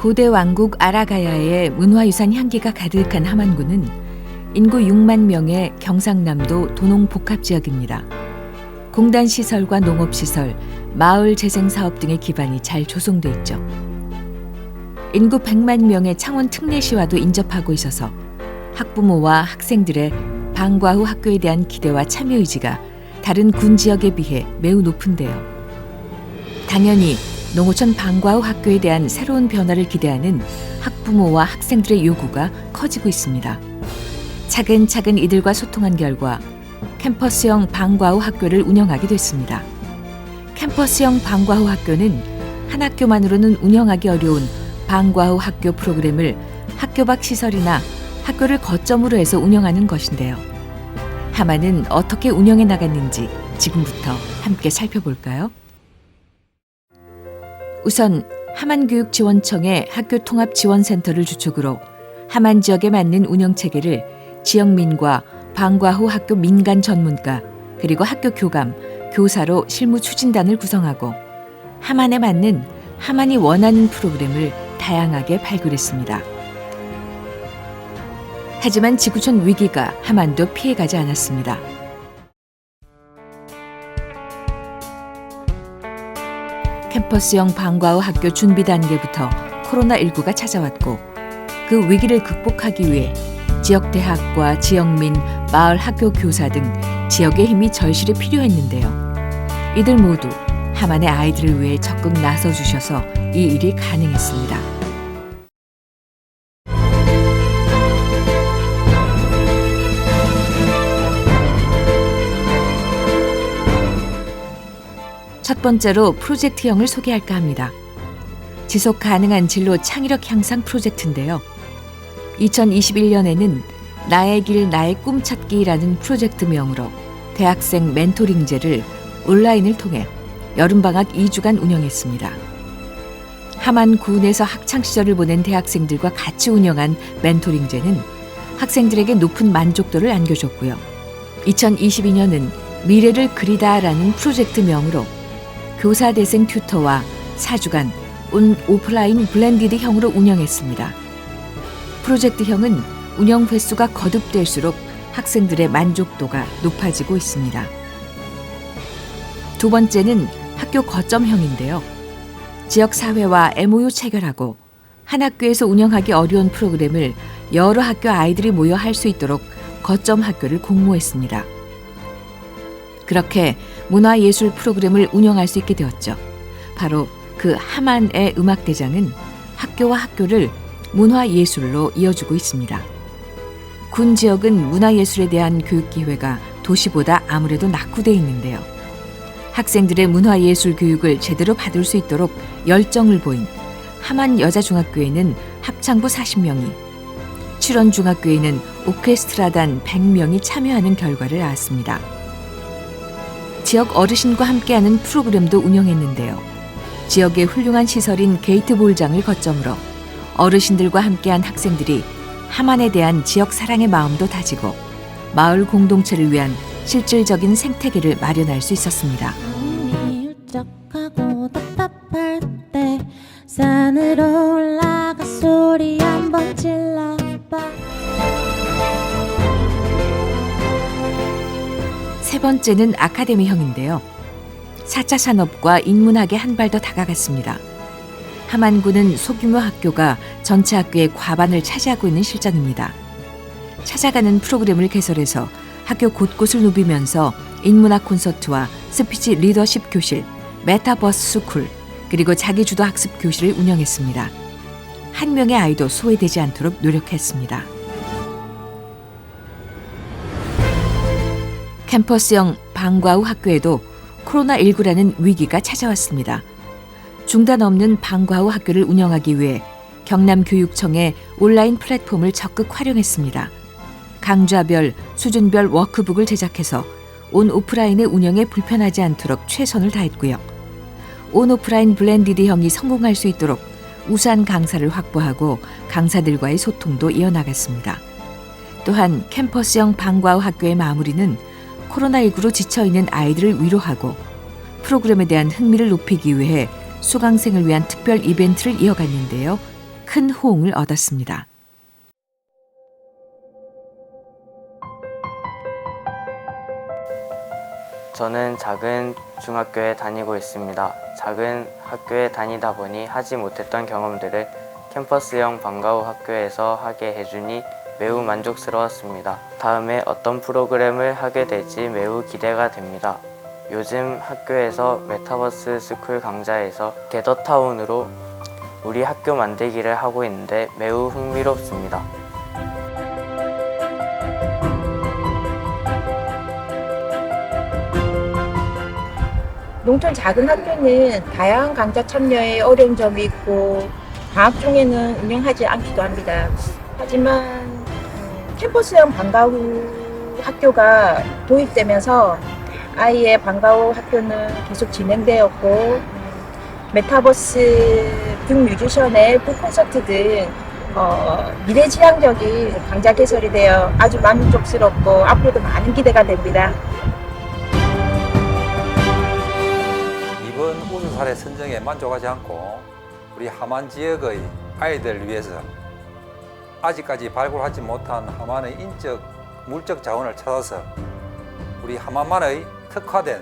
고대 왕국 아라가야의 문화유산 향기가 가득한 하만군은 인구 6만 명의 경상남도 도농복합지역입니다. 공단 시설과 농업시설, 마을 재생 사업 등의 기반이 잘 조성돼 있죠. 인구 100만 명의 창원 특례시와도 인접하고 있어서 학부모와 학생들의 방과 후 학교에 대한 기대와 참여 의지가 다른 군 지역에 비해 매우 높은데요. 당연히 농어촌 방과 후 학교에 대한 새로운 변화를 기대하는 학부모와 학생들의 요구가 커지고 있습니다. 차근차근 이들과 소통한 결과 캠퍼스형 방과 후 학교를 운영하게 됐습니다. 캠퍼스형 방과 후 학교는 한 학교만으로는 운영하기 어려운 방과 후 학교 프로그램을 학교 밖 시설이나 학교를 거점으로 해서 운영하는 것인데요. 하만은 어떻게 운영해 나갔는지 지금부터 함께 살펴볼까요? 우선 하만교육지원청의 학교통합지원센터를 주축으로 하만 지역에 맞는 운영체계를 지역민과 방과 후 학교 민간 전문가 그리고 학교 교감, 교사로 실무 추진단을 구성하고 하만에 맞는 하만이 원하는 프로그램을 다양하게 발굴했습니다. 하지만 지구촌 위기가 하만도 피해가지 않았습니다. 캠퍼스형 방과 후 학교 준비 단계부터 코로나19가 찾아왔고 그 위기를 극복하기 위해 지역 대학과 지역민, 마을 학교 교사 등 지역의 힘이 절실히 필요했는데요. 이들 모두 하만의 아이들을 위해 적극 나서주셔서 이 일이 가능했습니다. 첫 번째로 프로젝트형을 소개할까 합니다. 지속 가능한 진로 창의력 향상 프로젝트인데요. 2021년에는 나의 길 나의 꿈 찾기라는 프로젝트명으로 대학생 멘토링제를 온라인을 통해 여름방학 2주간 운영했습니다. 하만 군에서 학창시절을 보낸 대학생들과 같이 운영한 멘토링제는 학생들에게 높은 만족도를 안겨줬고요. 2022년은 미래를 그리다라는 프로젝트명으로 교사 대생 튜터와 4주간 온 오프라인 블렌디드형으로 운영했습니다. 프로젝트형은 운영 횟수가 거듭될수록 학생들의 만족도가 높아지고 있습니다. 두 번째는 학교 거점형인데요. 지역사회와 MOU 체결하고 한 학교에서 운영하기 어려운 프로그램을 여러 학교 아이들이 모여 할 수 있도록 거점 학교를 공모했습니다. 그렇게 문화예술 프로그램을 운영할 수 있게 되었죠. 바로 그 하만의 음악대장은 학교와 학교를 문화예술로 이어주고 있습니다. 군 지역은 문화예술에 대한 교육 기회가 도시보다 아무래도 낙후되어 있는데요. 학생들의 문화예술 교육을 제대로 받을 수 있도록 열정을 보인 하만 여자중학교에는 합창부 40명이, 칠원중학교에는 오케스트라단 100명이 참여하는 결과를 낳았습니다. 지역 어르신과 함께하는 프로그램도 운영했는데요. 지역의 훌륭한 시설인 게이트볼장을 거점으로 어르신들과 함께한 학생들이 하만에 대한 지역 사랑의 마음도 다지고 마을 공동체를 위한 실질적인 생태계를 마련할 수 있었습니다. 울적하고 답답할 때 산으로 올라가 소리 한번 질러봐. 세 번째는 아카데미형인데요. 4차 산업과 인문학에 한 발 더 다가갔습니다. 하만군은 소규모 학교가 전체 학교의 과반을 차지하고 있는 실정입니다. 찾아가는 프로그램을 개설해서 학교 곳곳을 누비면서 인문학 콘서트와 스피치 리더십 교실, 메타버스 스쿨, 그리고 자기주도 학습 교실을 운영했습니다. 한 명의 아이도 소외되지 않도록 노력했습니다. 캠퍼스형 방과 후 학교에도 코로나19라는 위기가 찾아왔습니다. 중단 없는 방과 후 학교를 운영하기 위해 경남교육청의 온라인 플랫폼을 적극 활용했습니다. 강좌별, 수준별 워크북을 제작해서 온 오프라인의 운영에 불편하지 않도록 최선을 다했고요. 온 오프라인 블렌디드형이 성공할 수 있도록 우수한 강사를 확보하고 강사들과의 소통도 이어나갔습니다. 또한 캠퍼스형 방과 후 학교의 마무리는 코로나19로 지쳐있는 아이들을 위로하고 프로그램에 대한 흥미를 높이기 위해 수강생을 위한 특별 이벤트를 이어갔는데요. 큰 호응을 얻었습니다. 저는 작은 중학교에 다니고 있습니다. 작은 학교에 다니다 보니 하지 못했던 경험들을 캠퍼스형 방과 후 학교에서 하게 해주니 매우 만족스러웠습니다. 다음에 어떤 프로그램을 하게 될지 매우 기대가 됩니다. 요즘 학교에서 메타버스 스쿨 강좌에서 게더타운으로 우리 학교 만들기를 하고 있는데 매우 흥미롭습니다. 농촌 작은 학교는 다양한 강좌 참여에 어려운 점이 있고 방학 중에는 운영하지 않기도 합니다. 하지만 캠퍼스형 방과 후 학교가 도입되면서 아이의 방과 후 학교는 계속 진행되었고 메타버스 북뮤지션의 북콘서트 등 미래지향적인 강좌 개설이 되어 아주 만족스럽고 앞으로도 많은 기대가 됩니다. 이번 우수사례 선정에 만족하지 않고 우리 함안 지역의 아이들을 위해서 아직까지 발굴하지 못한 함안의 인적, 물적 자원을 찾아서 우리 함안만의 특화된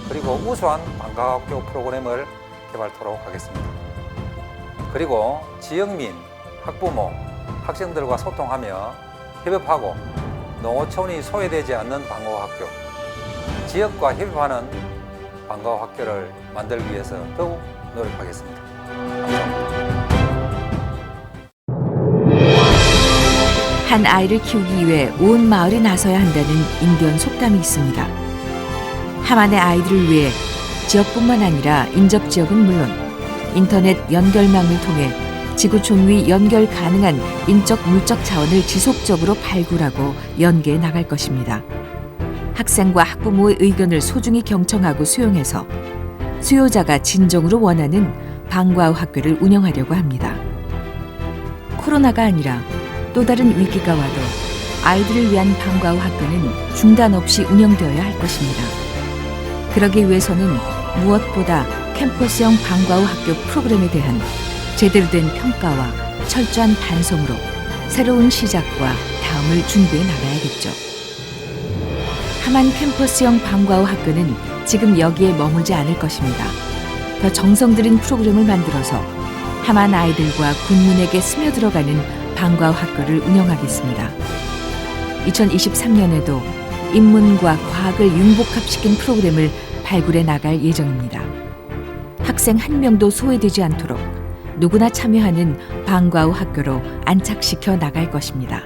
그리고 우수한 방과학교 프로그램을 개발토록 하겠습니다. 그리고 지역민, 학부모, 학생들과 소통하며 협업하고 농어촌이 소외되지 않는 방과학교, 지역과 협업하는 방과학교를 만들기 위해서 더욱 노력하겠습니다. 감사합니다. 한 아이를 키우기 위해 온 마을이 나서야 한다는 인견 속담이 있습니다. 함안의 아이들을 위해 지역뿐만 아니라 인접 지역은 물론 인터넷 연결망을 통해 지구 촌위 연결 가능한 인적 물적 자원을 지속적으로 발굴하고 연계해 나갈 것입니다. 학생과 학부모의 의견을 소중히 경청하고 수용해서 수요자가 진정으로 원하는 방과 후 학교를 운영하려고 합니다. 코로나가 아니라 또 다른 위기가 와도 아이들을 위한 방과 후 학교는 중단 없이 운영되어야 할 것입니다. 그러기 위해서는 무엇보다 캠퍼스형 방과 후 학교 프로그램에 대한 제대로 된 평가와 철저한 반성으로 새로운 시작과 다음을 준비해 나가야겠죠. 함안 캠퍼스형 방과 후 학교는 지금 여기에 머물지 않을 것입니다. 더 정성 들인 프로그램을 만들어서 함안 아이들과 군민에게 스며들어가는 방과 후 학교를 운영하겠습니다. 2023년에도 인문과 과학을 융복합시킨 프로그램을 발굴해 나갈 예정입니다. 학생 한 명도 소외되지 않도록 누구나 참여하는 방과 후 학교로 안착시켜 나갈 것입니다.